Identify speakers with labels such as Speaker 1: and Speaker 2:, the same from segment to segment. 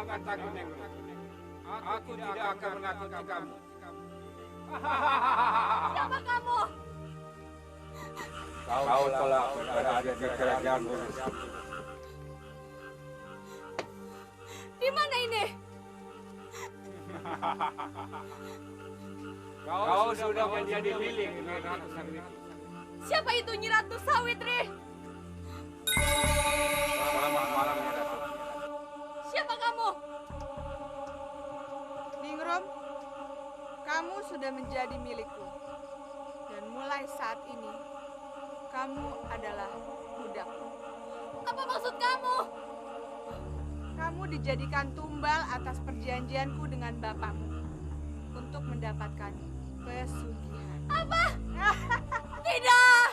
Speaker 1: Jangan takut, Ningrum. Aku tidak akan menakuti kamu.
Speaker 2: Siapa kamu?
Speaker 1: Kau telah berada di kerajaan Bulus.
Speaker 2: Di mana ini?
Speaker 1: Kau sudah menjadi milik Nyi Ratu Sawitri.
Speaker 2: Siapa itu Nyi Ratu Sawitri?
Speaker 1: Selamat malam, Nyi Ratu.
Speaker 2: Siapa kamu?
Speaker 3: Ningrum, kamu sudah menjadi milikku. Dan mulai saat ini, kamu adalah budakku.
Speaker 2: Apa maksud kamu?
Speaker 3: Kamu dijadikan tumbal atas perjanjianku dengan bapakmu untuk mendapatkan pesugihan.
Speaker 2: Apa? Tidak!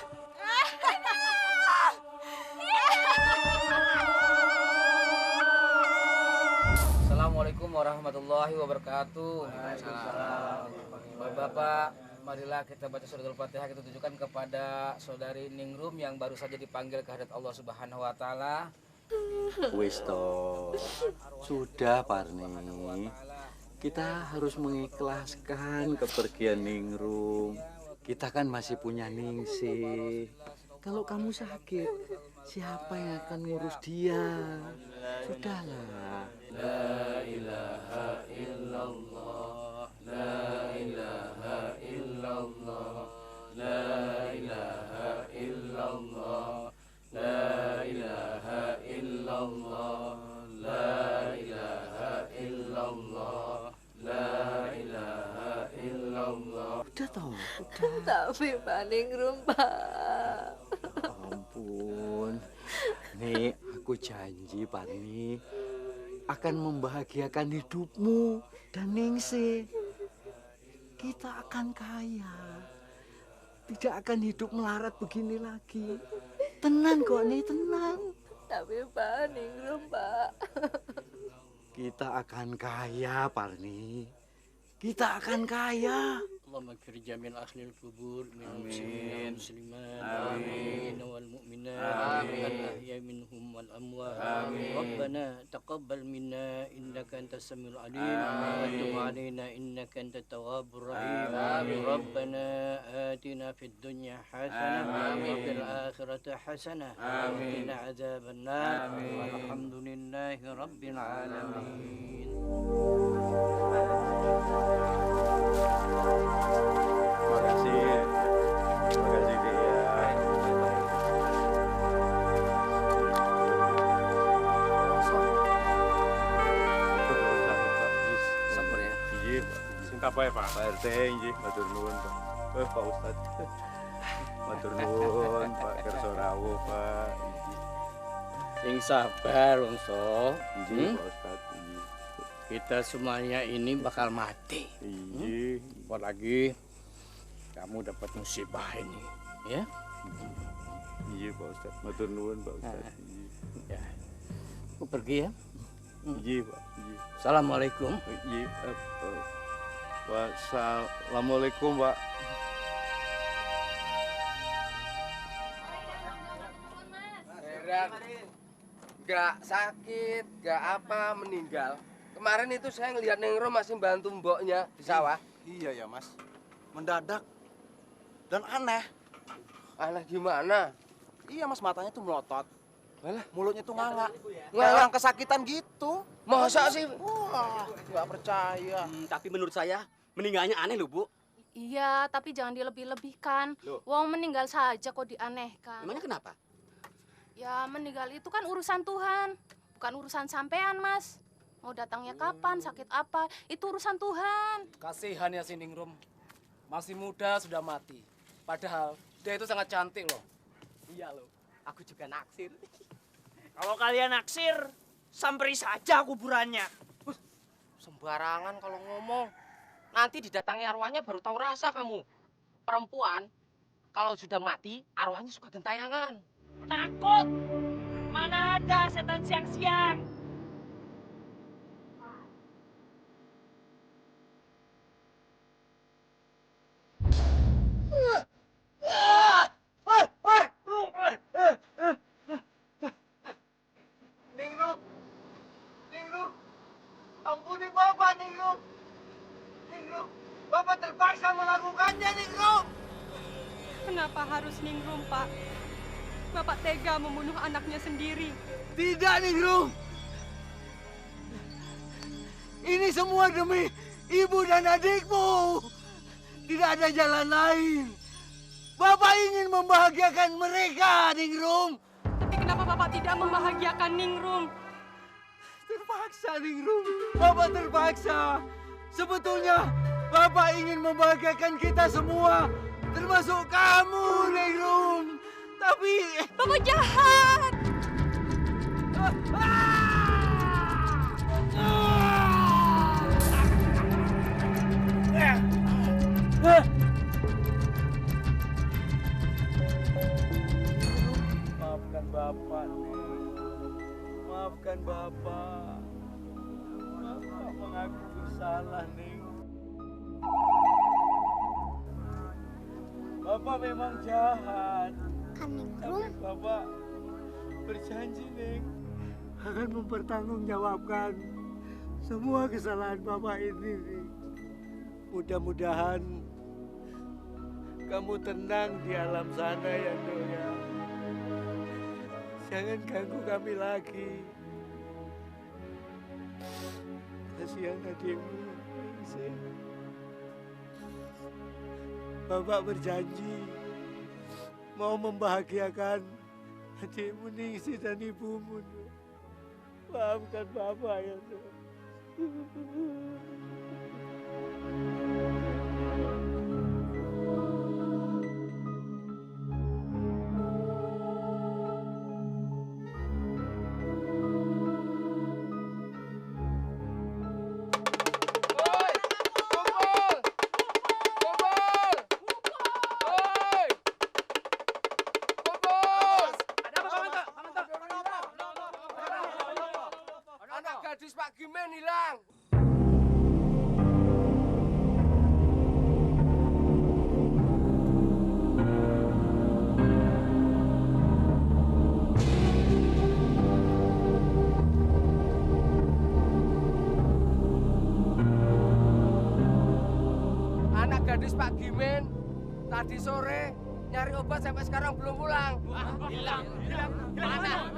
Speaker 4: Assalamualaikum warahmatullahi wabarakatuh. Bapak-bapak, marilah kita baca surat Al-Fatihah, kita tujukan kepada saudari Ningrum yang baru saja dipanggil ke hadirat Allah Subhanahu wa taala.
Speaker 5: Wis toh, sudah Parni. Kita harus mengikhlaskan kepergian Ningrum. Kita kan masih punya Ningsih. Kalau kamu sakit, siapa yang akan ngurus dia? Sudahlah.
Speaker 4: La ilaha illallah, la ilaha illallah, la ilaha illallah, la ilaha illallah, la ilaha illallah, la ilaha illallah.
Speaker 5: Udah toh, udah.
Speaker 2: Tapi Pak Ningrum, Pak.
Speaker 5: Ampun. Nih, aku janji Parni akan membahagiakan hidupmu dan Ningsih. Kita akan kaya. Tidak akan hidup melarat begini lagi. Tenang kok nih, tenang.
Speaker 2: Tapi Pak Ningrum, Pak.
Speaker 5: Kita akan kaya, Parni. Kita akan kaya.
Speaker 6: اللهم اغفر جميع أهل القبور من المسلمين والمسلمات والمؤمنين والمؤمنات الأحياء منهم والأموات ربنا تقبل منا إنك أنت السميع العليم وتب علينا إنك أنت التواب الرحيم ربنا آتنا في الدنيا حسنة وفي الآخرة حسنة وقنا عذاب النار والحمد لله رب العالمين.
Speaker 5: Makasih dia.
Speaker 4: Sabar ya.
Speaker 5: Iya, Pak.
Speaker 1: Cinta apa ya, Pak?
Speaker 5: Pak RT, iya, matur nuwun, Pak. Pak Ustadz. Matur nuwun, Pak Kerso rawuh, Pak.
Speaker 6: Sing sabar, Wongso.
Speaker 5: Iya, Pak Ustadz. Iya.
Speaker 6: Kita semuanya ini bakal mati.
Speaker 5: Iya.
Speaker 6: Apalagi kamu dapat musibah ini, ya?
Speaker 5: Iya, Pak Ustadz. Matur nuwun, Pak Ustadz.
Speaker 6: Ya. Aku pergi ya.
Speaker 5: Iya, Pak. Iya.
Speaker 6: Assalamualaikum.
Speaker 5: Iya, Wassalamualaikum, Pak.
Speaker 7: Heran, nggak sakit, nggak apa, meninggal. Kemarin itu saya ngelihat Ningrum masih bantu mboknya di sawah.
Speaker 8: Iya ya Mas, mendadak dan aneh.
Speaker 7: Aneh gimana?
Speaker 8: Iya Mas, matanya tuh melotot,
Speaker 7: Malah,
Speaker 8: mulutnya tuh nganga,
Speaker 7: Nganga?
Speaker 8: orang kesakitan gitu.
Speaker 7: masa sih?
Speaker 8: Wah, nggak percaya.
Speaker 9: Tapi menurut saya meninggalnya aneh loh, Bu.
Speaker 2: Iya, tapi jangan dilebih-lebihkan.
Speaker 9: Loh.
Speaker 2: Wong meninggal saja kok dianehkan.
Speaker 9: Emangnya kenapa?
Speaker 2: Ya, meninggal itu kan urusan Tuhan, bukan urusan sampean, Mas. Mau datangnya kapan, sakit apa, itu urusan Tuhan.
Speaker 4: Kasihan ya si Ningrum. Masih muda sudah mati. Padahal dia itu sangat cantik loh.
Speaker 9: Iya loh, aku juga naksir.
Speaker 10: Kalau kalian naksir, samperi saja kuburannya.
Speaker 7: Sembarangan kalau ngomong. Nanti didatangi arwahnya baru tahu rasa kamu. Perempuan, kalau sudah mati, arwahnya suka gentayangan.
Speaker 10: Takut. Mana ada setan siang-siang.
Speaker 8: Ampuni Bapak, Ningrum. Ningrum, Bapak terpaksa melakukannya, Ningrum.
Speaker 11: Kenapa harus Ningrum, Pak? Bapak tega membunuh anaknya sendiri.
Speaker 8: Tidak, Ningrum. Ini semua demi ibu dan adikmu. Tidak ada jalan lain. Bapak ingin membahagiakan mereka, Ningrum.
Speaker 11: Tapi kenapa Bapak tidak membahagiakan Ningrum?
Speaker 8: Terpaksa, Ningrum. Bapak terpaksa. Sebetulnya Bapak ingin membahagiakan kita semua, termasuk kamu, Ningrum. Tapi
Speaker 11: Bapak jahat.
Speaker 8: Maafkan Bapak, Ning. Maafkan Bapak. Bapak mengaku bersalah, Ning. Bapak memang jahat. Tapi Bapak berjanji, Ning, akan mempertanggungjawabkan semua kesalahan Bapak ini, Ning. Mudah-mudahan kamu tenang di alam sana ya, Dok ya. Jangan ganggu kami lagi. Kasihan adikmu, Ningsih. Bapak berjanji mau membahagiakan adikmu Ningsih dan ibumu, Dok. Maafkan Bapak ya, Dok.
Speaker 7: Gadis Pak Gimen hilang. Anak gadis Pak Gimen tadi sore nyari obat sampai sekarang belum pulang. Hilang. Mana?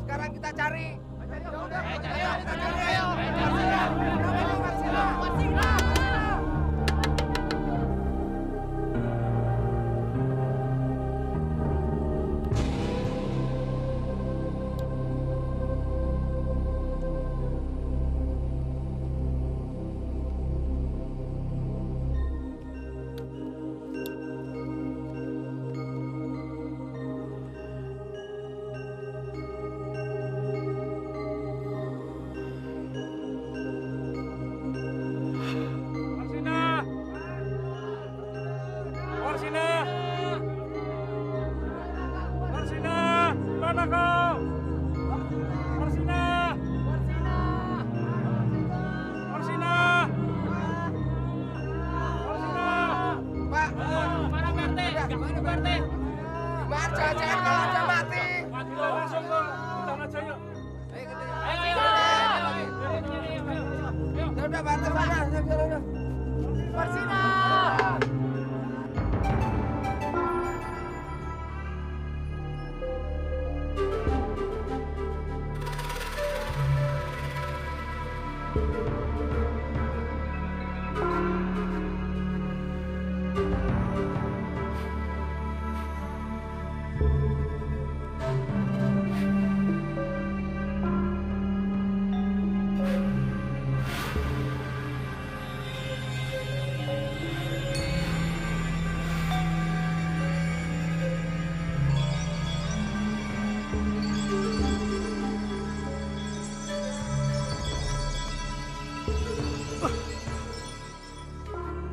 Speaker 7: Sekarang kita cari. Ayo, kita cari, ayo. Warsila. Jangan kalau ada mati. Langsung ke hutan aja yuk. Ayo. Udah bantu mana? Warsina.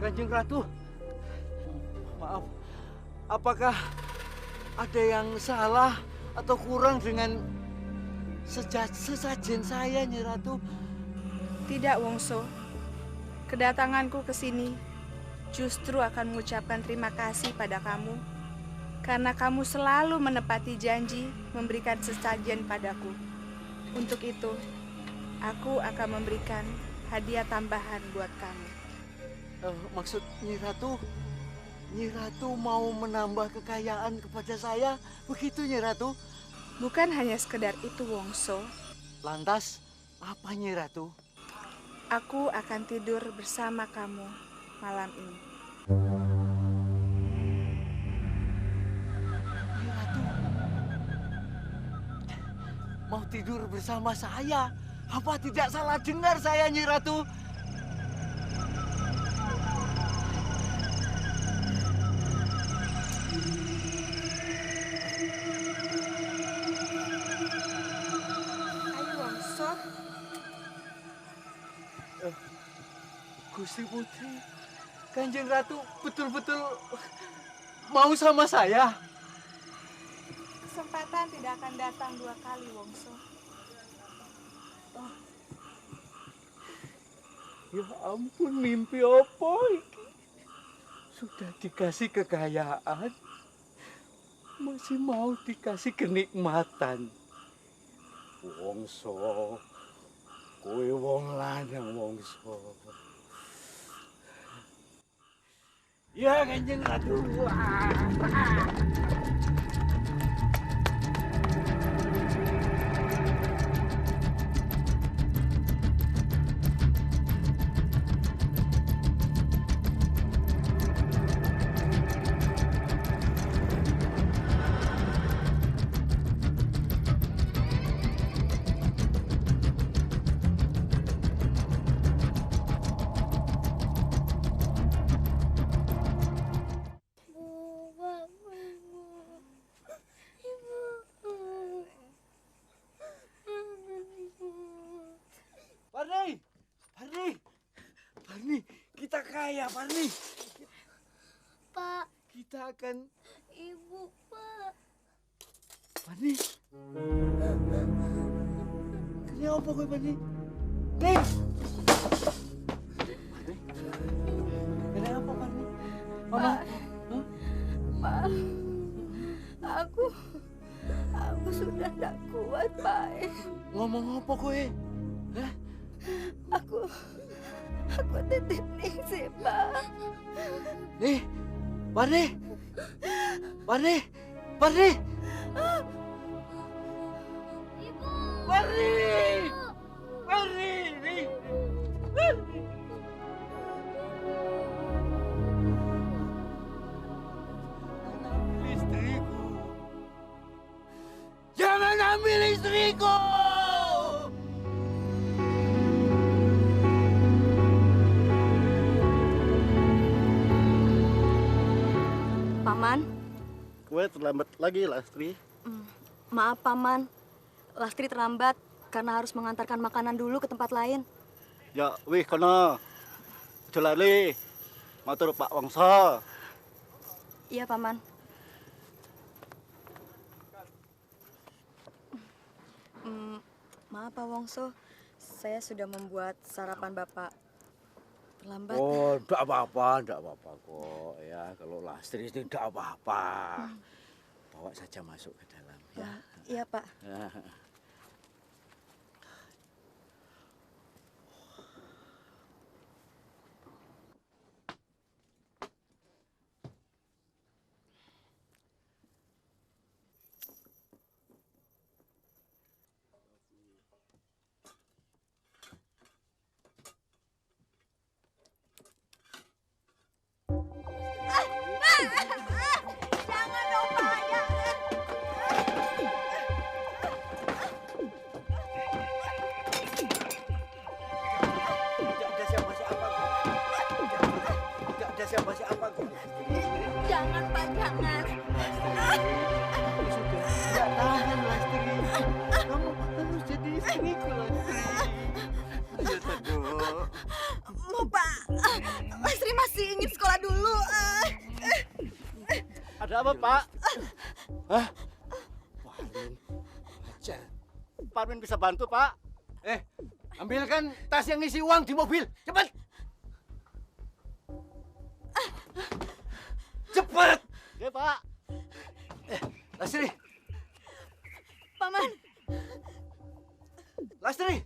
Speaker 8: Kanjeng Ratu, maaf, apakah ada yang salah atau kurang dengan sesajen saya, Nyi Ratu?
Speaker 3: Tidak, Wongso. Kedatanganku ke sini justru akan mengucapkan terima kasih pada kamu karena kamu selalu menepati janji memberikan sesajen padaku. Untuk itu, aku akan memberikan hadiah tambahan buat kamu.
Speaker 8: Maksud Nyi Ratu mau menambah kekayaan kepada saya, begitu Nyi Ratu?
Speaker 3: Bukan hanya sekedar itu, Wongso.
Speaker 8: Lantas, apa Nyi Ratu?
Speaker 3: Aku akan tidur bersama kamu malam ini.
Speaker 8: Nyi Ratu mau tidur bersama saya? Apa tidak salah dengar saya, Nyi Ratu?
Speaker 3: Ayo, Wongso.
Speaker 8: Gusti Putri, Kanjeng Ratu betul-betul mau sama saya?
Speaker 3: Kesempatan tidak akan datang dua kali, Wongso.
Speaker 8: Ya ampun, mimpi apa ini? Sudah dikasih kekayaan, masih mau dikasih kenikmatan. Wongso, kowe wong lanang, Wongso. Ya Kanjeng Ratu. Parni, kita kaya, Parni.
Speaker 12: Pak.
Speaker 8: Kita akan...
Speaker 12: Ibu, Pak.
Speaker 8: Parni. Kenapa kowe, Parni? Neng! Kenapa, Parni? Mama?
Speaker 12: Pak. Aku sudah tidak kuat, Pak.
Speaker 8: Ngomong apa kowe? Hah?
Speaker 12: Aku titip Ningsih, Pak.
Speaker 8: Nih, Parni! Parni! Parni!
Speaker 12: Ibu!
Speaker 8: Parni! Parni! Nih! Parni! Ambil istriku! Jangan ambil istriku!
Speaker 11: Paman.
Speaker 13: Kue terlambat lagi, Lastri.
Speaker 11: Maaf, Paman. Lastri terlambat karena harus mengantarkan makanan dulu ke tempat lain.
Speaker 13: Ya, wih kono. Jelali. Matur Pak Wongso.
Speaker 11: Iya, Paman. Maaf, Pak Wongso. Saya sudah membuat sarapan Bapak terlambat.
Speaker 5: Oh, enggak apa-apa kok. Ya, kalau Lastri itu enggak apa-apa. Bawa saja masuk ke dalam, ya.
Speaker 11: Iya, Pak.
Speaker 12: Jangan dong, Pak. Jangan.
Speaker 8: Tidak ada siapa-siapa, Tidak ada siapa-siapa,
Speaker 12: Jangan, Pak. Jangan.
Speaker 8: Sudah, tidak tahan, Lastri. Kamu harus jadi istriku, Lastri. Ayo, Teguh.
Speaker 12: Mau, Pak. Lastri masih ingin sekolah dulu.
Speaker 13: Ada apa, Pak?
Speaker 8: Hah? Parmin, aja.
Speaker 13: Parmin bisa bantu, Pak.
Speaker 8: Ambilkan tas yang isi uang di mobil. Cepat. Cepat.
Speaker 13: Oke, Pak.
Speaker 8: Lastri.
Speaker 12: Paman.
Speaker 8: Lastri.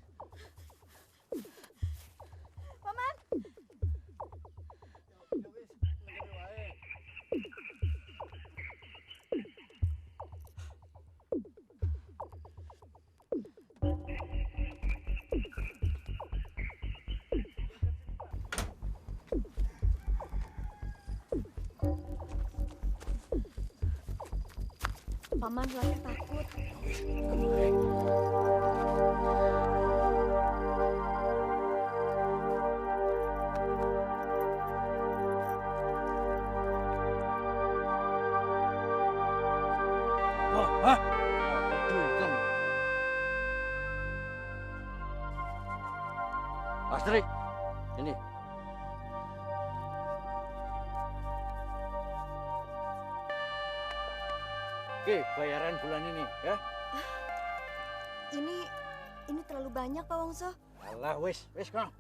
Speaker 12: Paman lagi takut.
Speaker 5: Hah? Astri, ini. Oke, bayaran bulan ini ya.
Speaker 12: Ini terlalu banyak, Pak Wongso.
Speaker 5: Alah, wis kono.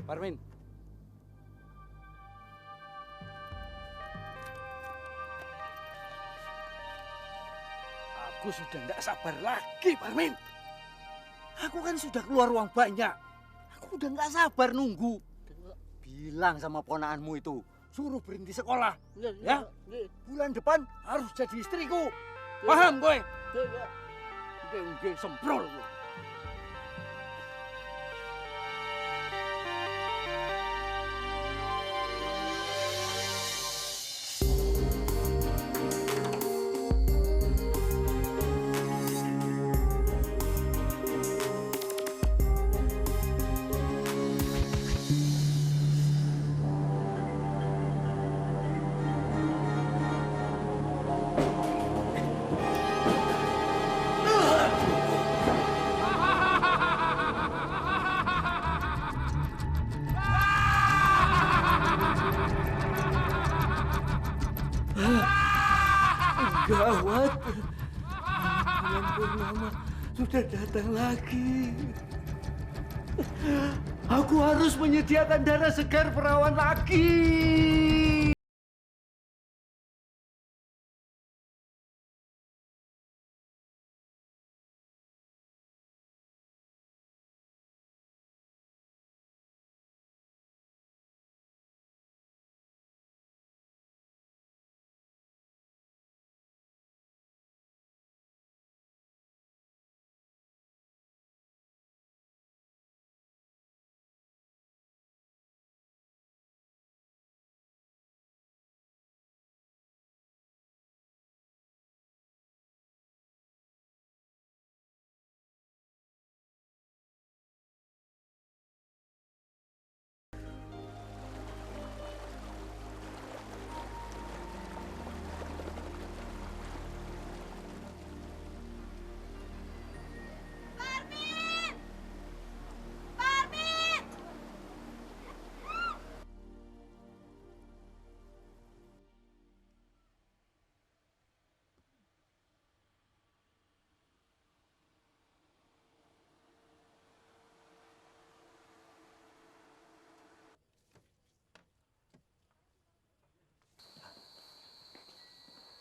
Speaker 5: Parmin. Aku sudah tidak sabar lagi, Parmin. Aku kan sudah keluar uang banyak. Aku udah nggak sabar nunggu. Bilang sama ponakanmu itu, suruh berhenti sekolah. Ya, bulan depan harus jadi istriku. Paham gue? Gue semprol gue. Gawat, bulan purnama sudah datang lagi. Aku harus menyediakan darah segar perawan lagi.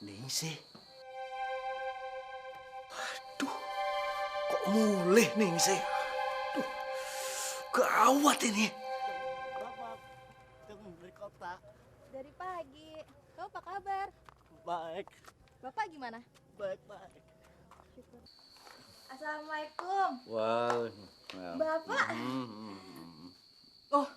Speaker 5: Ningsih. Aduh, kok mulih Ningsih? Aduh, gawat ini.
Speaker 13: Bapak, ketemu dari kota.
Speaker 12: Dari pagi. Kau apa kabar?
Speaker 13: Baik,
Speaker 12: Bapak gimana?
Speaker 13: baik.
Speaker 12: Syukur. Assalamualaikum.
Speaker 5: Wow.
Speaker 12: Bapak. Oh,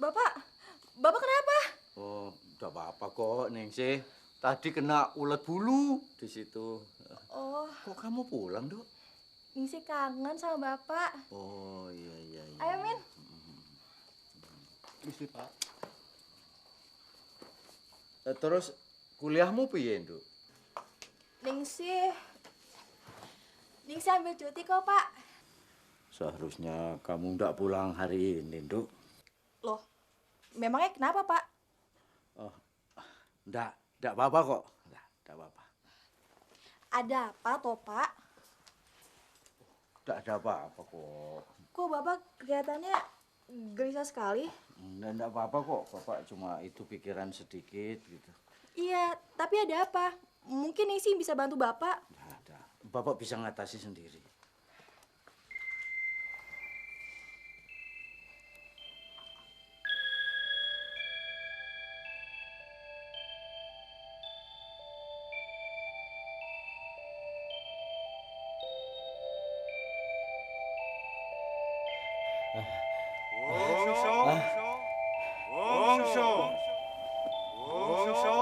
Speaker 12: Bapak kenapa?
Speaker 5: Oh, udah apa-apa kok, Ningsih. Tadi kena ulet bulu di situ.
Speaker 12: Oh,
Speaker 5: Kok kamu pulang, Dok?
Speaker 12: Ningsih kangen sama Bapak.
Speaker 5: Oh, iya.
Speaker 12: Ayo, Min.
Speaker 13: Mesti, Pak.
Speaker 5: Terus kuliahmu piye, Dok?
Speaker 12: Ningsih ambil cuti kok, Pak.
Speaker 5: Seharusnya kamu ndak pulang hari ini, Dok.
Speaker 12: Loh, memangnya kenapa, Pak?
Speaker 5: Oh, ndak apa-apa kok. Ndak apa-apa.
Speaker 12: Ada apa toh, Pak?
Speaker 5: Ndak ada apa-apa kok.
Speaker 12: Kok Bapak kelihatannya gelisah sekali?
Speaker 5: Ndak apa-apa kok. Bapak cuma itu pikiran sedikit gitu.
Speaker 12: Iya, tapi ada apa? Mungkin Ningsih bisa bantu Bapak.
Speaker 5: Ndak ada. Bapak bisa ngatasi sendiri.
Speaker 1: Wongso. Wongso.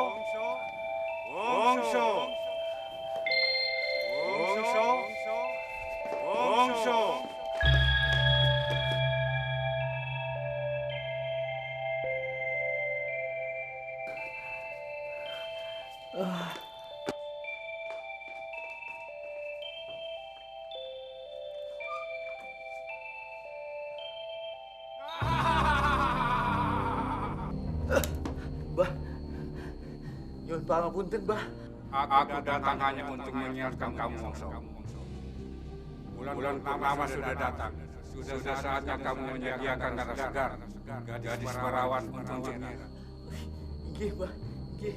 Speaker 1: Wongso. Wongso. Wongso.
Speaker 5: Mbah, nyuwun pangapunten, Mbah.
Speaker 1: Aku datang hanya untuk mengingatkan kamu, Wongso. Bulan purnama sudah datang. Sudah saatnya kamu menyediakan darah segar. Gadis perawan untuknya.
Speaker 5: Nggih, Mbah. Nggih.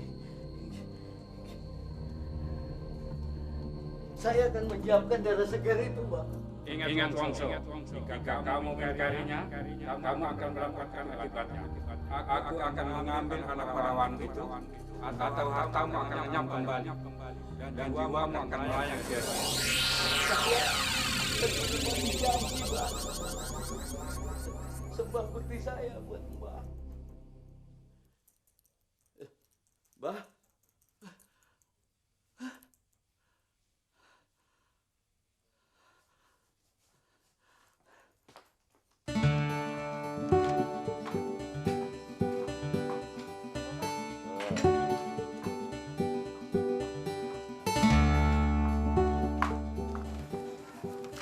Speaker 5: Saya akan menyiapkan darah segar itu, Mbah.
Speaker 1: Ingat, Wongso. Jika kamu mengingkarinya, kamu akan mendapatkan akibatnya. Aku akan mengambil anak perawan itu, atau hartamu akan lenyap kembali, dan jiwamu akan melayang sia-sia.
Speaker 5: Saya begitu berjanji, Mbah. Sembah bukti saya buat Mbah. Mbah.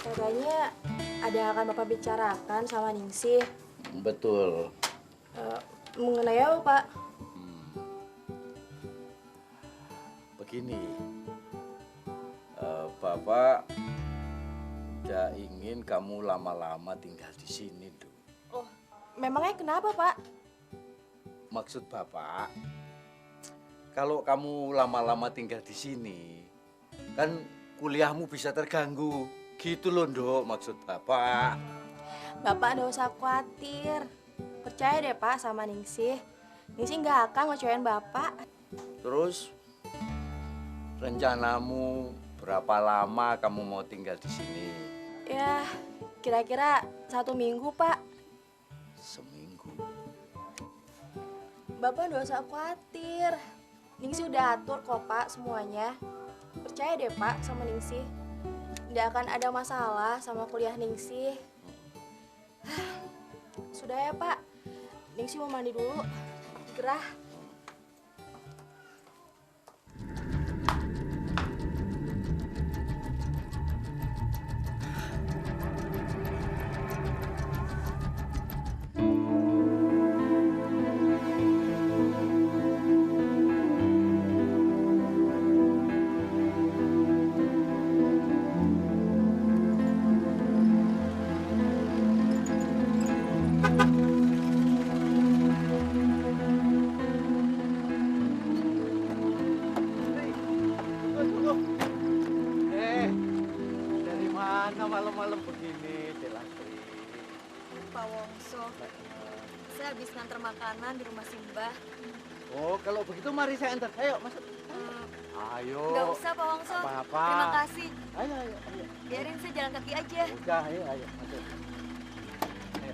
Speaker 14: Katanya ada yang akan Bapak bicarakan sama Ningsih.
Speaker 5: Betul.
Speaker 14: Mengenai apa, Pak?
Speaker 5: Begini, Bapak tidak ingin kamu lama-lama tinggal di sini, Duk.
Speaker 14: Oh, memangnya kenapa, Pak?
Speaker 5: Maksud Bapak, kalau kamu lama-lama tinggal di sini, kan kuliahmu bisa terganggu. Gitu loh, Dok, maksud Bapak.
Speaker 14: Bapak nggak usah khawatir. Percaya deh, Pak, sama Ningsih. Ningsih nggak akan ngecewain Bapak.
Speaker 5: Terus, rencanamu berapa lama kamu mau tinggal di sini?
Speaker 14: Ya, kira-kira 1 minggu, Pak.
Speaker 5: Seminggu.
Speaker 14: Bapak nggak usah khawatir. Ningsih udah atur kok, Pak, semuanya. Percaya deh, Pak, sama Ningsih. Nggak akan ada masalah sama kuliah Ningsih. Sudah ya, Pak. Ningsih mau mandi dulu. Gerah.
Speaker 5: Dari mana malam-malam begini, Delastri?
Speaker 12: Pak Wongso, saya habis nganter makanan di rumah Simbah.
Speaker 5: Oh, kalau begitu mari saya antar. Ayo, masuk. Ayo.
Speaker 12: Nggak usah, Pak Wongso.
Speaker 5: Apa-apa.
Speaker 12: Terima kasih.
Speaker 5: Ayo.
Speaker 12: Biarin saya jalan kaki aja.
Speaker 5: Udah, ayo, masuk. Ayo.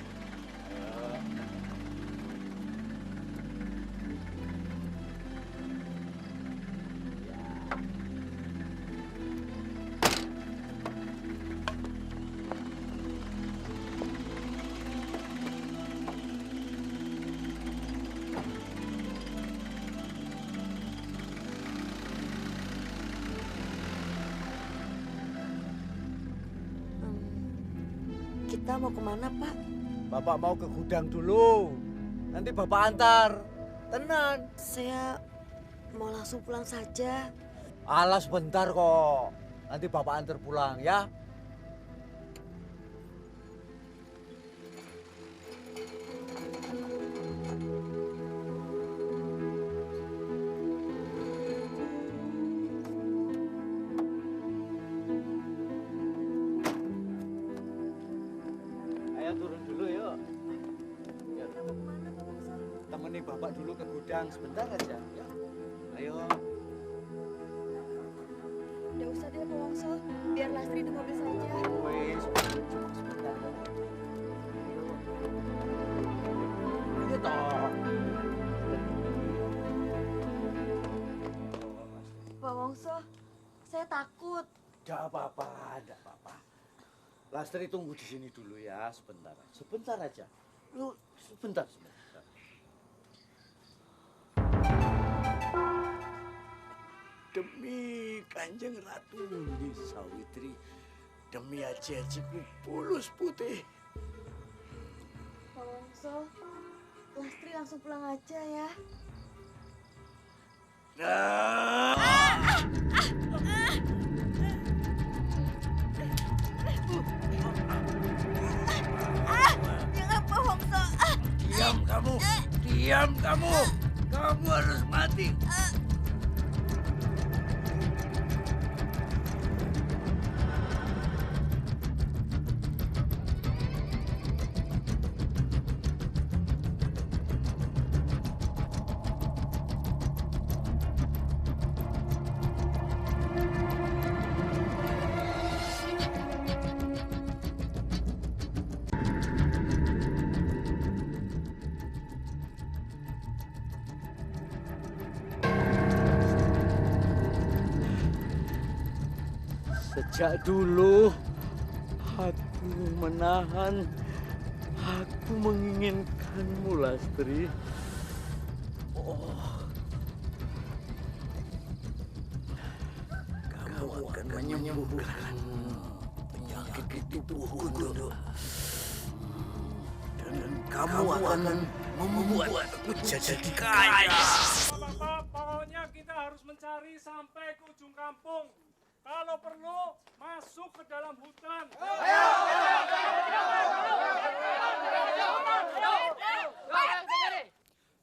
Speaker 12: Kita mau kemana, Pak?
Speaker 5: Bapak mau ke gudang dulu. Nanti Bapak antar. Tenan.
Speaker 12: Saya mau langsung pulang saja.
Speaker 5: Alas bentar kok. Nanti Bapak antar pulang ya. Ayo turun dulu yuk. Temani Bapak dulu ke gudang sebentar aja ya. Ayo.
Speaker 12: Nggak usah deh, Pak Wongso. Biar Lastri di mobil saja.
Speaker 5: Wes, cuma sebentar. Ayo toh.
Speaker 12: saya takut.
Speaker 8: Tidak apa-apa, tidak apa-apa. Lastri tunggu di sini dulu ya, sebentar. Sebentar aja. Lu sebentar. Demi Kanjeng Ratu Nyi Sawitri, demi aji-ajiku Pulus Putih.
Speaker 12: Pak Wongso, Lastri langsung pulang aja ya.
Speaker 8: Jangan Pak Wongso. Diam kamu, diam kamu. Kamu harus mati. Sejak dulu aku menahan, aku menginginkanmu, Lastri. Oh, kamu akan menyembuhkan penyakit di tubuhku, dan kamu akan membuatku jadi kaya.
Speaker 1: Bapak, pokoknya kita harus mencari sampai ke ujung kampung. Kalau perlu, masuk ke dalam hutan.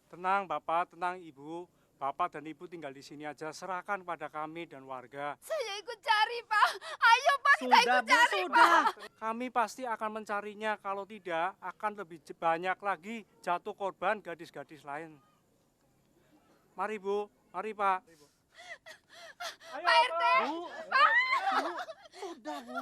Speaker 1: Tenang Bapak, tenang Ibu. Bapak dan Ibu tinggal di sini aja. Serahkan pada kami dan warga.
Speaker 2: Saya ikut cari, Pak. Ayo, Pak, kita ikut cari, Pak.
Speaker 1: Kami pasti akan mencarinya. Kalau tidak, akan lebih banyak lagi jatuh korban gadis-gadis lain. Mari Bu, mari Pak. Ayo,
Speaker 2: Pak RT.
Speaker 1: Bu.
Speaker 2: Pak.
Speaker 8: Bu, sudah Bu.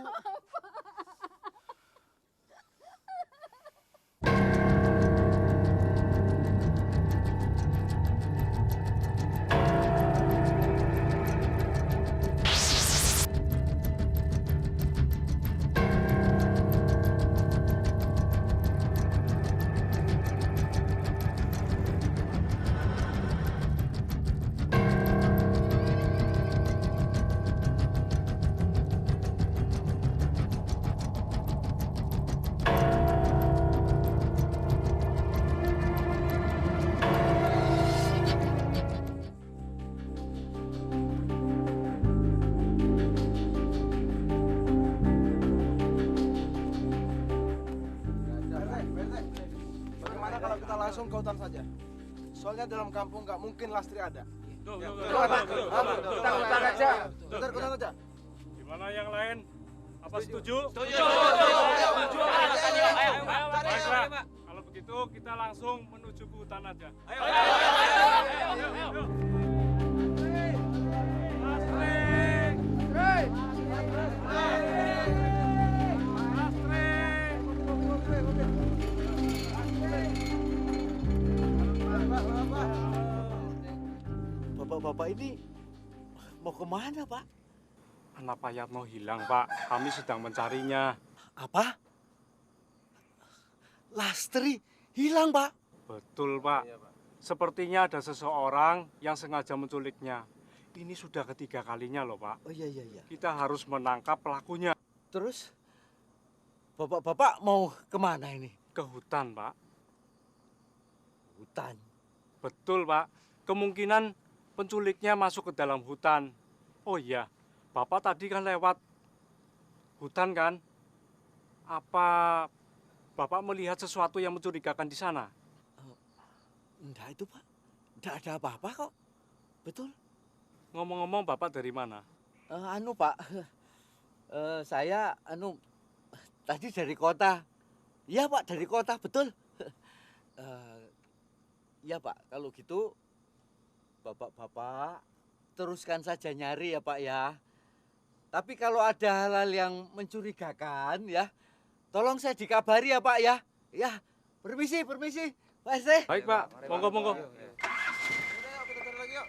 Speaker 7: Langsung ke hutan saja. Soalnya dalam kampung nggak mungkin Lastri ada.
Speaker 1: Kita
Speaker 7: ke hutan aja. Bentar ke hutan aja.
Speaker 1: Gimana yang lain? Apa setuju?
Speaker 7: Setuju.
Speaker 1: Baiklah, kalau begitu kita langsung menuju ke hutan aja. Ayo.
Speaker 8: Bapak ini mau kemana, Pak?
Speaker 1: Anak Pak Yatno hilang, Pak. Kami sedang mencarinya.
Speaker 8: Apa? Lastri hilang, Pak?
Speaker 1: Betul, Pak. Sepertinya ada seseorang yang sengaja menculiknya. Ini sudah ketiga kalinya loh, Pak.
Speaker 8: Oh iya.
Speaker 1: Kita harus menangkap pelakunya.
Speaker 8: Terus, Bapak mau kemana ini?
Speaker 1: Ke hutan, Pak.
Speaker 8: Hutan?
Speaker 1: Betul, Pak. Kemungkinan penculiknya masuk ke dalam hutan. Oh iya, Bapak tadi kan lewat hutan kan? Apa Bapak melihat sesuatu yang mencurigakan di sana?
Speaker 8: Enggak itu, Pak. Enggak ada apa-apa kok. Betul.
Speaker 1: Ngomong-ngomong, Bapak dari mana?
Speaker 8: Pak. Saya tadi dari kota. Iya, Pak, dari kota, betul. Iya, Pak, kalau gitu Bapak teruskan saja nyari ya, Pak ya. Tapi kalau ada hal-hal yang mencurigakan ya, tolong saya dikabari ya, Pak ya. Ya, permisi, Pak RT.
Speaker 1: Baik, Pak. Monggo.
Speaker 7: Kita cari lagi yuk.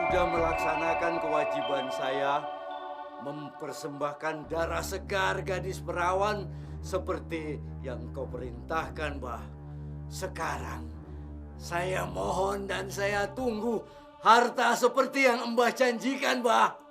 Speaker 8: sudah melaksanakan kewajiban saya mempersembahkan darah segar gadis perawan seperti yang kau perintahkan, Mbah. Sekarang saya mohon dan saya tunggu harta seperti yang Mbah janjikan, Mbah.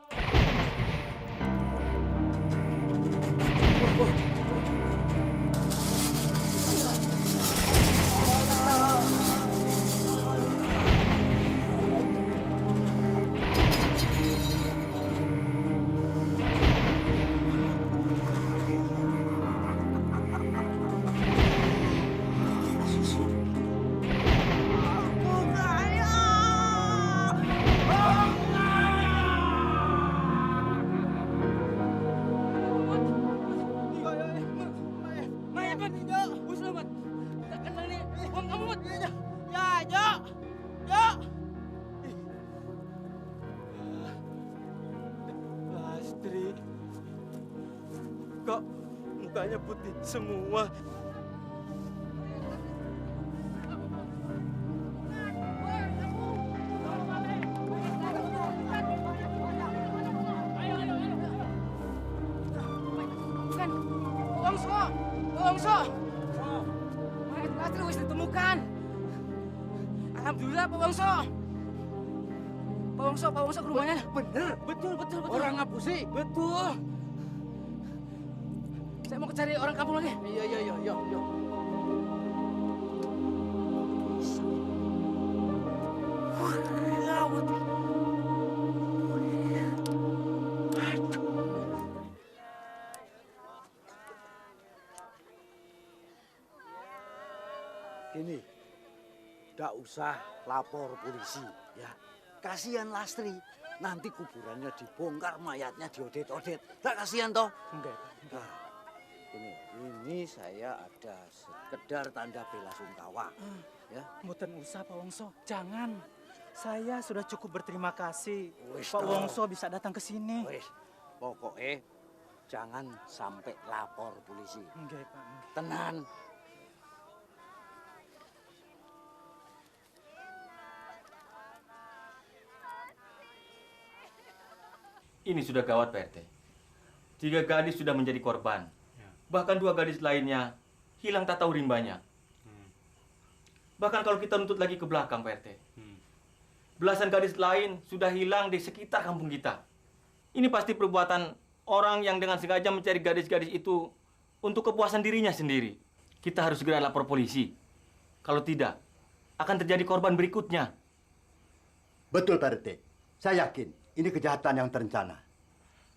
Speaker 15: Lastri, kok mukanya putih semua?
Speaker 7: Wongso, mayat Lastri wis ditemukan. Alhamdulillah, Pak Wongso. Pak Wongso ke rumahnya.
Speaker 5: Bener.
Speaker 7: Betul.
Speaker 5: Orang ngapusi.
Speaker 7: Betul. Saya mau cari orang kampung lagi.
Speaker 5: Iya. Gini, nggak usah lapor polisi, ya. Kasihan Lastri, nanti kuburannya dibongkar, mayatnya diodet-odet. Tak kasihan toh?
Speaker 15: Enggak.
Speaker 5: Nah, ini saya ada sekedar tanda bela sungkawa. Ya.
Speaker 15: Mboten usah, Pak Wongso. Jangan. Saya sudah cukup berterima kasih.
Speaker 5: Wis,
Speaker 15: Pak
Speaker 5: toh.
Speaker 15: Wongso bisa datang ke sini.
Speaker 5: Wis, pokoknya jangan sampai lapor polisi.
Speaker 15: Enggak, Pak.
Speaker 5: Tenan.
Speaker 16: Ini sudah gawat, Pak RT. 3 gadis sudah menjadi korban. Bahkan 2 gadis lainnya hilang tak tahu rimbanya. Bahkan kalau kita nuntut lagi ke belakang, Pak RT. Belasan gadis lain sudah hilang di sekitar kampung kita. Ini pasti perbuatan orang yang dengan sengaja mencari gadis-gadis itu untuk kepuasan dirinya sendiri. Kita harus segera lapor polisi. Kalau tidak, akan terjadi korban berikutnya.
Speaker 17: Betul, Pak RT. Saya yakin ini kejahatan yang terencana.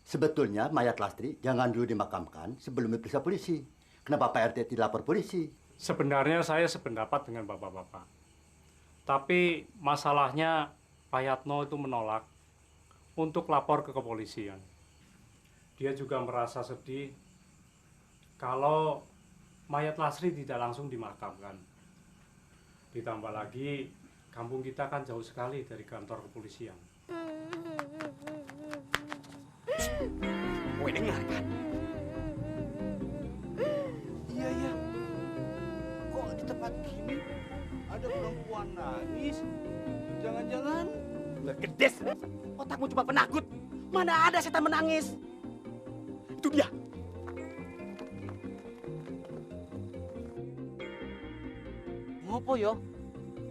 Speaker 17: Sebetulnya mayat Lastri jangan dulu dimakamkan sebelum diperiksa polisi. Kenapa Pak RT tidak lapor polisi?
Speaker 18: Sebenarnya saya sependapat dengan bapak-bapak. Tapi masalahnya Pak Yatno itu menolak untuk lapor ke kepolisian. Dia juga merasa sedih kalau mayat Lastri tidak langsung dimakamkan. Ditambah lagi kampung kita kan jauh sekali dari kantor kepolisian.
Speaker 9: Woi, dengar kan?
Speaker 5: Iya. Kok di tempat gini ada perempuan nangis? Jangan-jangan
Speaker 9: Gedes, otakmu cuma penakut. Mana ada setan menangis? Itu dia.
Speaker 15: Ngopo yo?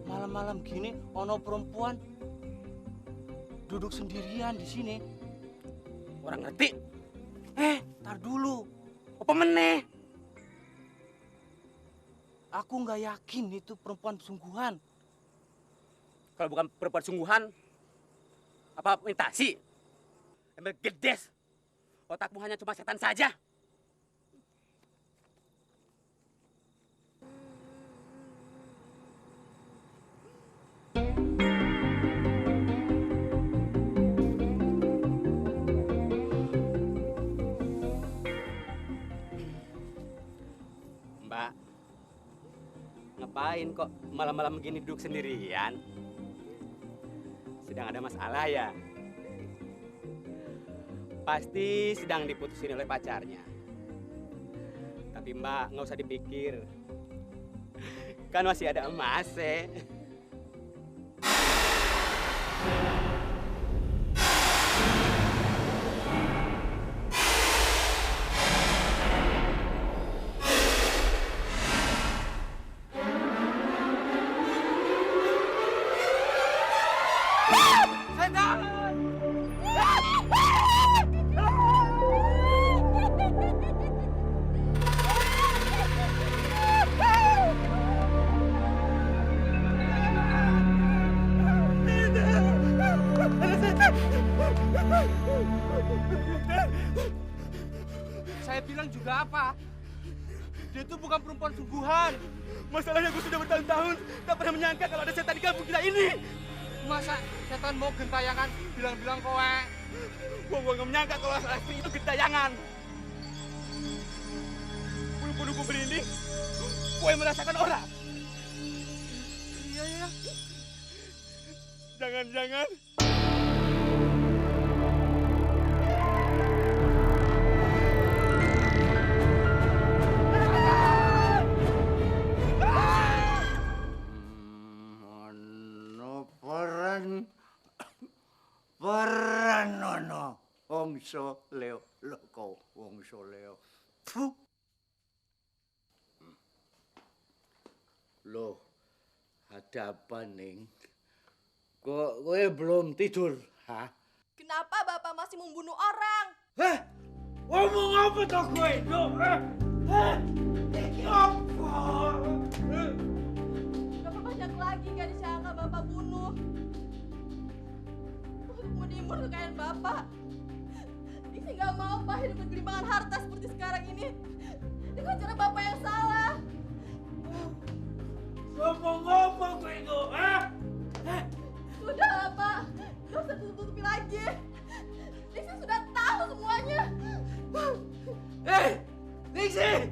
Speaker 15: Malam-malam gini ono perempuan duduk sendirian di sini.
Speaker 9: Orang ngerti.
Speaker 15: Tar dulu.
Speaker 9: Apa meneh?
Speaker 15: Aku nggak yakin itu perempuan sungguhan.
Speaker 9: Kalau bukan perempuan sungguhan, apa imitasi? Emang gedes. Otakmu hanya cuma setan saja. Mbak, ngapain kok malam-malam begini duduk sendirian? Sedang ada masalah ya? Pasti sedang diputusin oleh pacarnya. Tapi Mbak, nggak usah dipikir. Kan masih ada emas,
Speaker 15: saya bilang juga apa? Dia itu bukan perempuan sungguhan. Masalahnya gue sudah bertahun-tahun tak pernah menyangka kalau ada setan di kampung kita ini. Masa setan mau gentayangan bilang-bilang kowe? Gue nggak menyangka kalau Lastri itu gentayangan. Bulu-bulu berinding, kowe merasakan orang. Iya ya. Jangan-jangan.
Speaker 17: Peranono wongso Leo loko wongso Leo. Fuh. Loh, ada apa, Ning? Kok kowe belum tidur, hah?
Speaker 14: Kenapa Bapak masih membunuh orang?
Speaker 17: Hah? Ngomong apa toh kowe? Hah? Iki apa?
Speaker 14: Berapa banyak lagi gadis yang akan Bapak bunuh? Untuk menimur kekayaan Bapak. Nixie nggak mau Pak hidup bergelimpangan harta seperti sekarang ini. Dengan cara Bapak yang salah.
Speaker 17: Ngomong-ngomong kowe itu, hah?
Speaker 14: Sudah lah Pak, nggak usah tutup-tutupi lagi. Nixie sudah tahu semuanya.
Speaker 17: Nixie!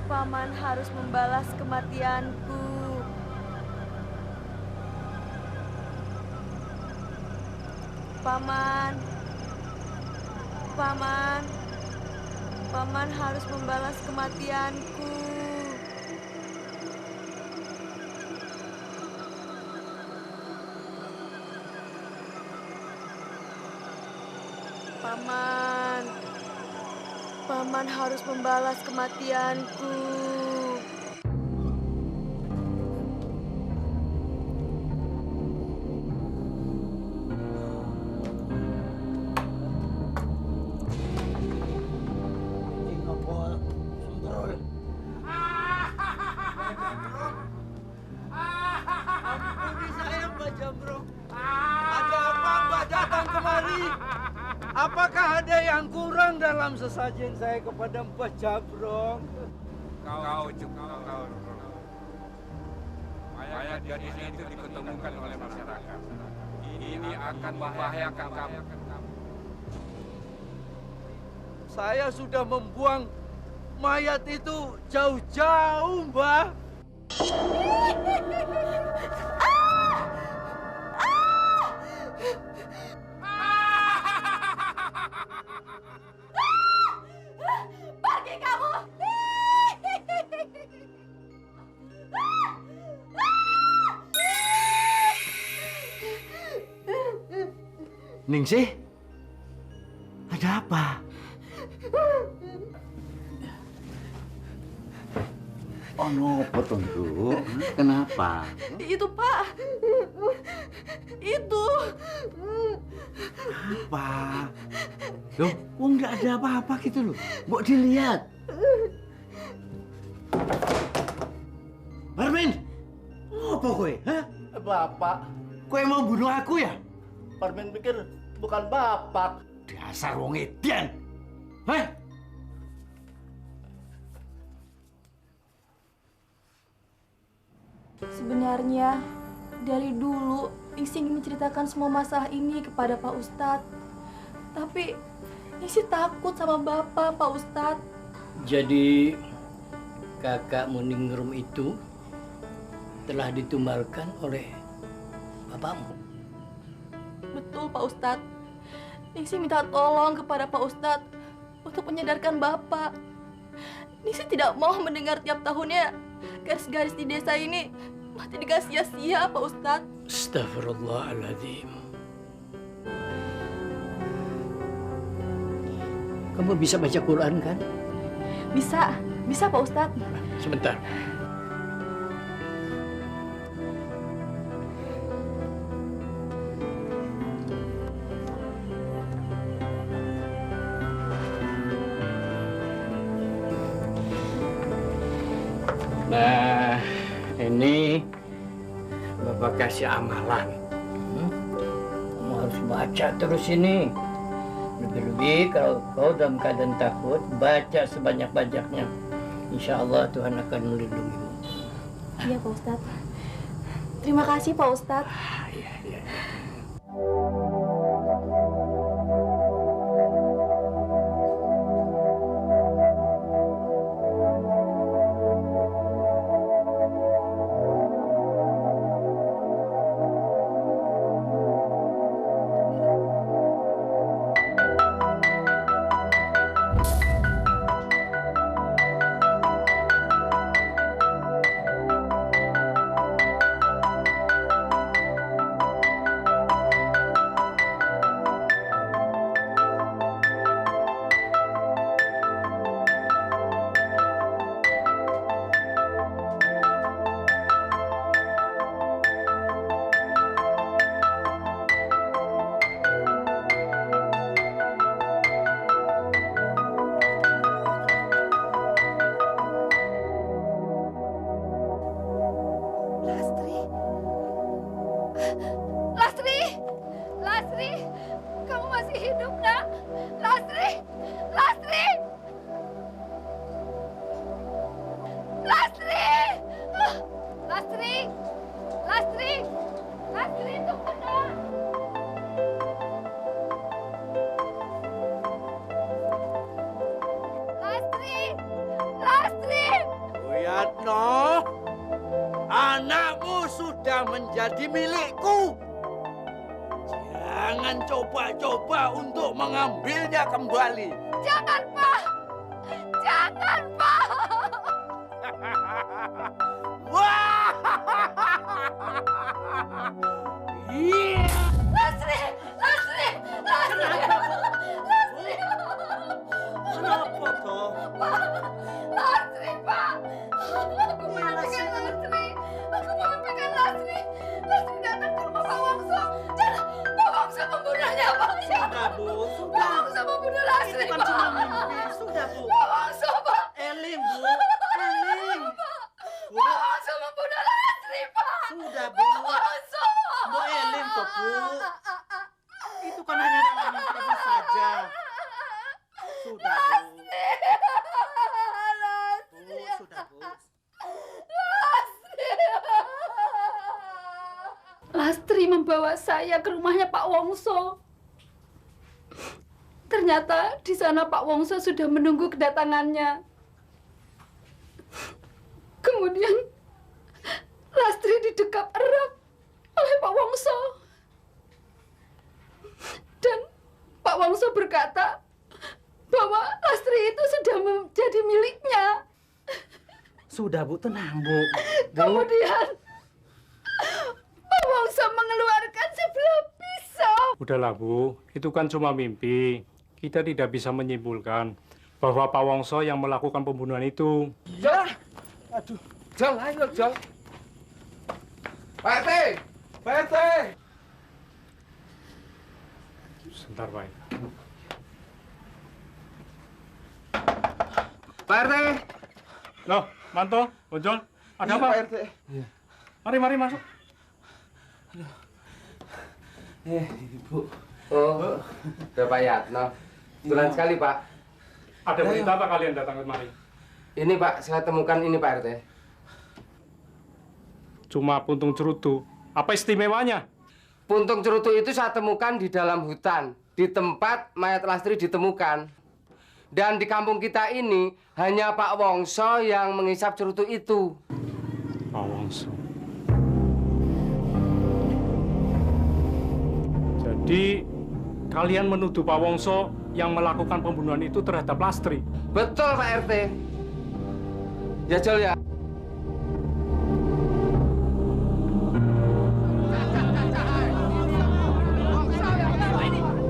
Speaker 14: Paman harus membalas kematianku. Paman harus membalas kematianku. Paman harus membalas kematianku.
Speaker 8: Ampuni saya, Mbak Jamrong. Ada apa Mbak datang kemari? Apakah ada yang kurang dalam sesajen saya kepada Mbak Jamrong?
Speaker 1: Kau cukup tahu. Mayat gadis itu diketemukan oleh masyarakat. Ini akan membahayakan kamu.
Speaker 8: Saya sudah membuang mayat itu jauh-jauh, Mbak.
Speaker 14: Pergi kamu!
Speaker 17: Ningsih, ada apa? Oh no, petunjuk. Kenapa?
Speaker 14: Itu Pak. Itu.
Speaker 17: Apa? Loh, kok nggak ada apa-apa gitu loh. Mbok dilihat. Parmin, apa kowe? Hah?
Speaker 13: Bapak.
Speaker 17: Kowe mau bunuh aku ya?
Speaker 13: Parmin pikir bukan bapak.
Speaker 17: Dasar wong edan. Hah?
Speaker 14: Sebenarnya dari dulu Ningsih ingin menceritakan semua masalah ini kepada Pak Ustadz. Tapi Ningsih takut sama Bapak, Pak Ustadz.
Speaker 6: Jadi kakak Muningrum itu telah ditumbalkan oleh bapakmu?
Speaker 14: Betul Pak Ustadz. Ningsih minta tolong kepada Pak Ustadz untuk menyadarkan Bapak. Ningsih tidak mau mendengar tiap tahunnya garis-garis di desa ini mati dengan sia-sia, Pak Ustadz.
Speaker 6: Astagfirullahaladzim. Kamu bisa baca Quran kan?
Speaker 14: Bisa Pak Ustadz.
Speaker 6: Sebentar. Nah, ini Bapak kasih amalan. Kamu harus baca terus ini. Lebih-lebih kalau kau dalam keadaan takut, baca sebanyak-banyaknya. Insya Allah Tuhan akan melindungimu.
Speaker 14: Iya Pak Ustadz. Terima kasih Pak Ustadz.
Speaker 6: Iya.
Speaker 2: Lastri, kamu masih hidup, nak? Lastri! Lastri! Lastri! Lastri! Lastri! Lastri, tunggu, nak! Lastri! Lastri!
Speaker 8: Wiyatno, anakmu sudah menjadi milikku. Jangan coba-coba untuk mengambilnya kembali.
Speaker 2: Jangan, Pak! Jangan, Pak!
Speaker 8: Wah! Iya!
Speaker 2: Lastri! Lastri! Lastri! Lastri!
Speaker 8: Kenapa toh?
Speaker 2: Pak! Lastri, Pak! Aku mau pegang Lastri! Aku mau pegang Lastri! Lastri datang ke rumah Pak Wongso! Jangan! Pak Wongso membunuhnya, Pak!
Speaker 8: Sudah, Bu.
Speaker 2: Pak Wongso membunuh Lastri,
Speaker 8: Itu kan
Speaker 2: Pak!
Speaker 8: cuma mimpi. Sudah, Bu.
Speaker 2: Pak Wongso, Pak!
Speaker 8: Eling, Bu. Eling. Bu.
Speaker 2: Pak Wongso membunuh Lastri, Pak!
Speaker 8: Sudah, Bu.
Speaker 2: Pak Wongso!
Speaker 8: Bu Eling toh, Bu. Itu kan hanya dalam mimpi saja. Sudah, Bu. Bu, sudah, Bu.
Speaker 2: Lastri membawa saya ke rumahnya Pak Wongso. Ternyata di sana Pak Wongso sudah menunggu kedatangannya. Kemudian Lastri didekap erat oleh Pak Wongso. Dan Pak Wongso berkata bahwa Lastri itu sudah menjadi miliknya.
Speaker 8: Sudah, Bu. Tenang, Bu.
Speaker 2: Kemudian Pak Wongso mengeluarkan sebelah pisau.
Speaker 18: Udahlah, Bu. Itu kan cuma mimpi. Kita tidak bisa menyimpulkan bahwa Pak Wongso yang melakukan pembunuhan itu.
Speaker 7: Jol! Aduh, Jol, ayo Jol. Pak RT! Pak RT!
Speaker 18: Sebentar, Pak.
Speaker 7: Pak RT!
Speaker 18: Loh, Manto, Bonjol, ada
Speaker 7: Iya,
Speaker 18: apa?
Speaker 7: Pak RT.
Speaker 18: Mari masuk.
Speaker 7: Ibu. Oh, Bapak Yatno. Kebetulan sekali, Pak.
Speaker 18: Ada berita apa kalian datang kemari?
Speaker 7: Ini, Pak, saya temukan ini, Pak RT.
Speaker 18: Cuma puntung cerutu. Apa istimewanya?
Speaker 7: Puntung cerutu itu saya temukan di dalam hutan, di tempat mayat Lastri ditemukan. Dan di kampung kita ini hanya Pak Wongso yang menghisap cerutu itu.
Speaker 18: Pak Wongso. Jadi kalian menuduh Pak Wongso yang melakukan pembunuhan itu terhadap Lastri?
Speaker 7: Betul, Pak RT.
Speaker 4: Ya, Col ya.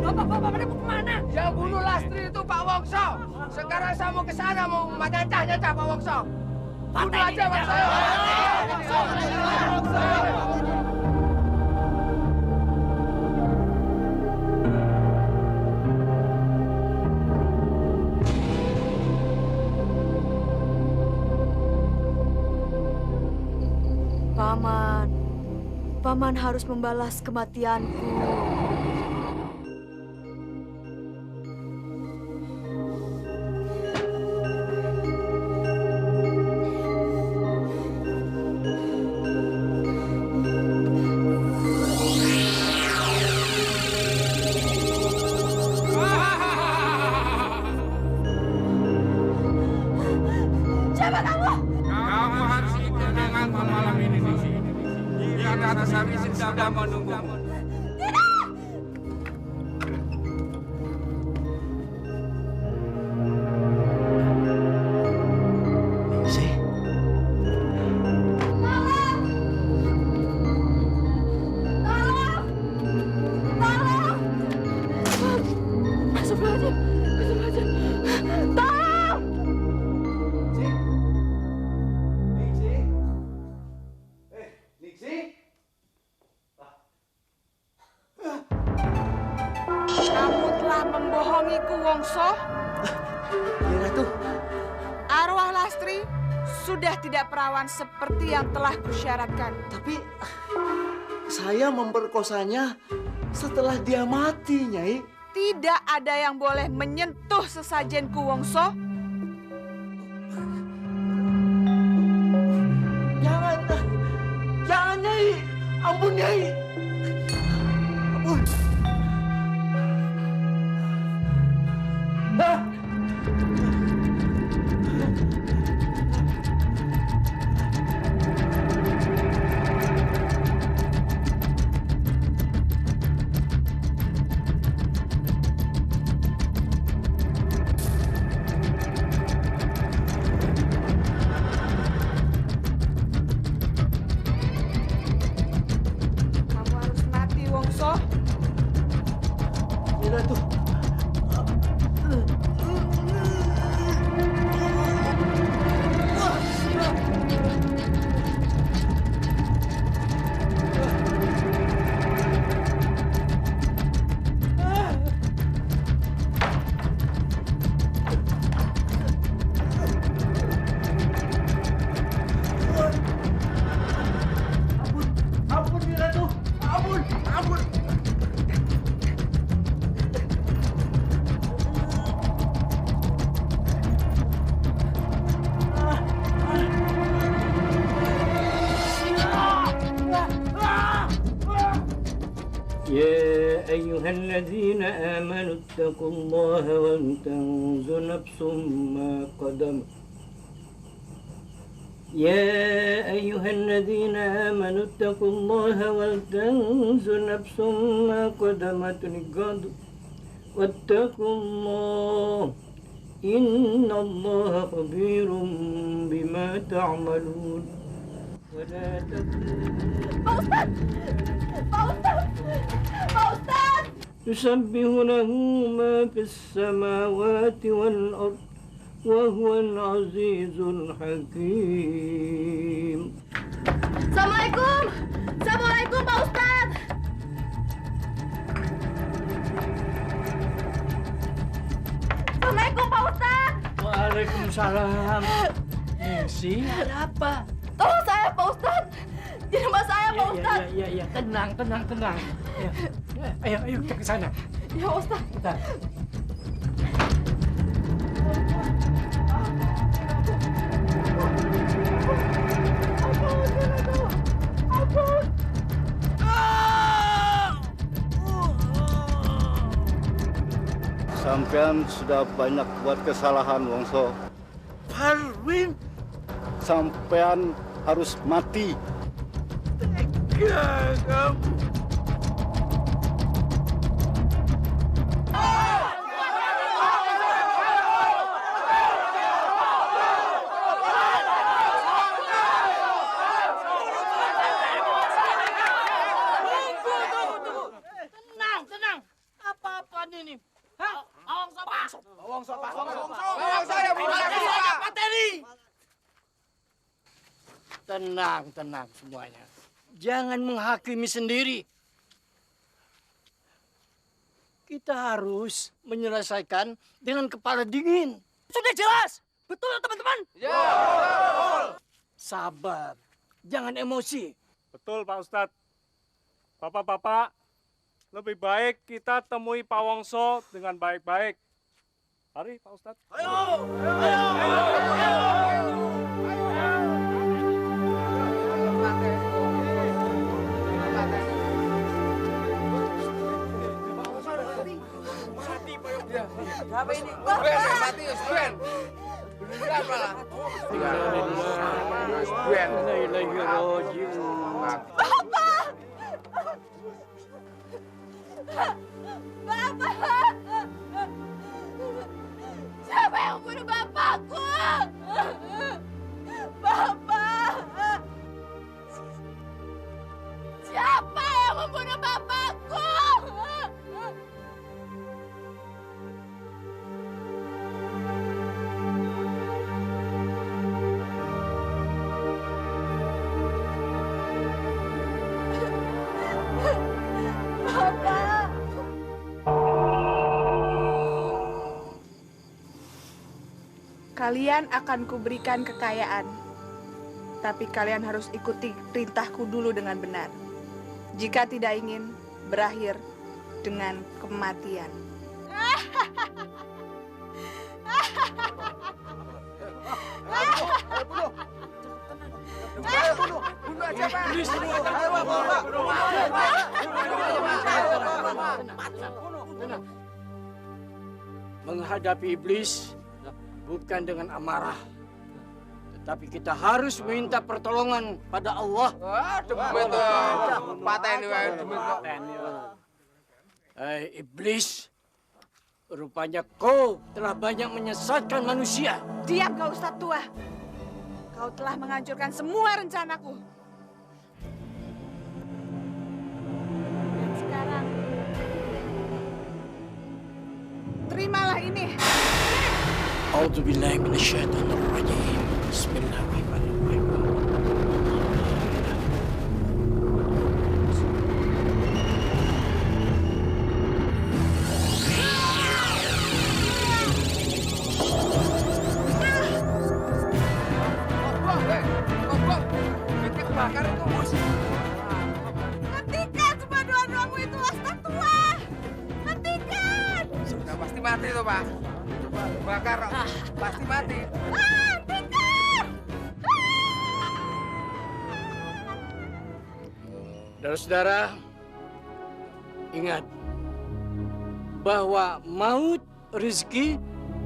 Speaker 7: Bapak-bapak mau kemana? Yang bunuh Lastri itu Pak Wongso. Sekarang saya mau ke sana mau nyancah Pak Wongso. Bunuh aja Wongso.
Speaker 12: Paman harus membalas kematianku.
Speaker 2: Siapa kamu?
Speaker 1: Kamu harus ikut denganku malam ini di sini. Biar Ratu Samisi sudah menunggumu.
Speaker 3: Kamu telah membohongiku, Wongso.
Speaker 5: Ya, Ratu.
Speaker 3: Arwah Lastri sudah tidak perawan seperti yang telah kusyaratkan.
Speaker 5: Tapi saya memperkosanya setelah dia mati, Nyai.
Speaker 3: Tidak ada yang boleh menyentuh sesajenku, Wongso.
Speaker 5: Jangan, Nyai. Ampun, Nyai. Ampun.
Speaker 3: Kamu harus mati, Wongso.
Speaker 5: Ya, Ratu. Ampun, ya, Ratu. Ampun, ampun.
Speaker 6: يا أيها الذين آمنوا اتقوا الله ولتنظر نفس ما قدمت يا أيها الذين آمنوا اتقوا الله ولتنظر نفس ما قدمت لغد واتقوا الله إن الله خبير بما تعملون ولا
Speaker 2: Pak Ustadz! Pak Ustadz! Pak Ustadz!
Speaker 6: يسبح له ما في السماوات والأرض وهو العزيز الحكيم.
Speaker 2: Assalamualaikum! Assalamualaikum, Pak Ustadz! Assalamualaikum, Pak Ustadz!
Speaker 6: Waalaikumsalam. Ningsi,
Speaker 14: Ada apa? Tolong saya, Pak Ustadz. Di rumah saya, Pak Ustadz.
Speaker 6: Ya, tenang. Ya. Ayo kita ke sana.
Speaker 14: Ya, Pak Ustadz.
Speaker 6: Bentar.
Speaker 17: Sampean sudah banyak buat kesalahan, Wongso.
Speaker 5: Parwin,
Speaker 17: Sampean harus mati.
Speaker 5: tega kamu.
Speaker 6: Tenang, tenang semuanya. Jangan menghakimi sendiri. Kita harus menyelesaikan dengan kepala dingin. Sudah jelas? Betul teman-teman? Ya, betul. Sabar, jangan emosi.
Speaker 18: Betul Pak Ustadz. Bapak-bapak, lebih baik kita temui Pak Wongso dengan baik-baik. Mari Pak Ustadz.
Speaker 6: Ayo!
Speaker 7: Siapa ini? Gwen yang mati, Gwen. Beneran malah. Gwen.
Speaker 2: Bapak! Bapak! Siapa yang membunuh bapakku? Bapak! Siapa yang membunuh bapakku? Bapak!
Speaker 3: Kalian akan kuberikan kekayaan, tapi kalian harus ikuti perintahku dulu dengan benar. Jika tidak ingin berakhir dengan kematian.
Speaker 6: Menghadapi iblis bukan dengan amarah, tetapi kita harus minta pertolongan pada Allah. Hai iblis, rupanya kau telah banyak menyesatkan manusia.
Speaker 3: Diam kau Ustadz tua. Kau telah menghancurkan semua rencanaku. Dan sekarang, terimalah ini.
Speaker 6: A'udzubillahi minasyaitonirrajim. Bismillahirrahmanirrahim.
Speaker 2: Hentikan semua doa-doamu itu, Ustadz tua. Hentikan.
Speaker 7: Sudah pasti mati tuh, Pak. Bakar, pasti mati.
Speaker 2: Hentikan.
Speaker 6: Saudara-saudara, ingat bahwa maut, rezeki,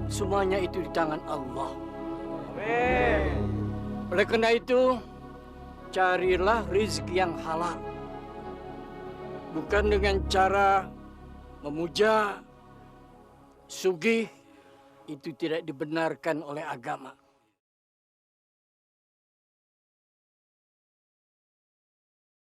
Speaker 6: semuanya itu di tangan Allah. Oleh karena itu, carilah rezeki yang halal. Bukan dengan cara memuja, sugih, itu tidak dibenarkan oleh agama.